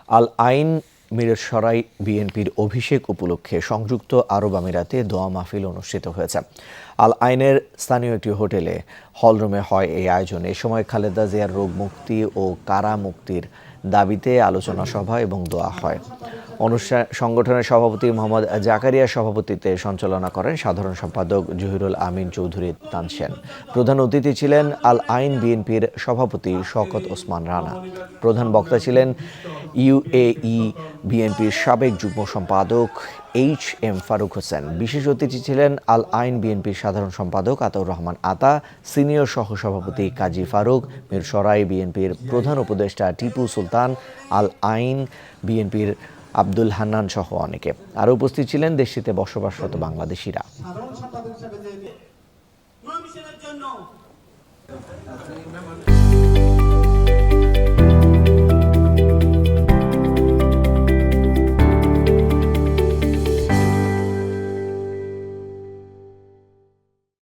আল আইন মিরসরাই বিএনপির অভিষেক উপলক্ষে সংযুক্ত আরব আমিরাতে দোয়া মাহফিল অনুষ্ঠিত হয়েছে। আল আইনের স্থানীয় একটি হোটেলে হলরুমে হয় এই আয়োজন। এ সময় খালেদা জিয়ার রোগ মুক্তি ও কারা মুক্তির দাবিতে আলোচনা সভা এবং দোয়া হয়। সংগঠনের সভাপতি মোহাম্মদ জাকারিয়া সভাপতিত্বে সঞ্চালনা করেন সাধারণ সম্পাদক জহিরুল আমিন চৌধুরী তানসেন। প্রধান অতিথি ছিলেন আল আইন বিএনপির সভাপতি শওকত ওসমান রানা। প্রধান বক্তা ছিলেন ইউএই বিএনপির সাবেক যুগ্ম সম্পাদক এইচ.এম. ফারুক হোসেন। বিশেষ অতিথি ছিলেন আল আইন বিএনপির সাধারণ সম্পাদক আতাউর রহমান আতা, সিনিয়র সহসভাপতি কাজী ফারুক, মিরসরাই বিএনপির প্রধান উপদেষ্টা টিপু সুলতান, আল আইন বিএনপির আব্দুল হান্নান সহ অনেকে। আরও উপস্থিত ছিলেন দেশটিতে বসবাসরত বাংলাদেশিরা।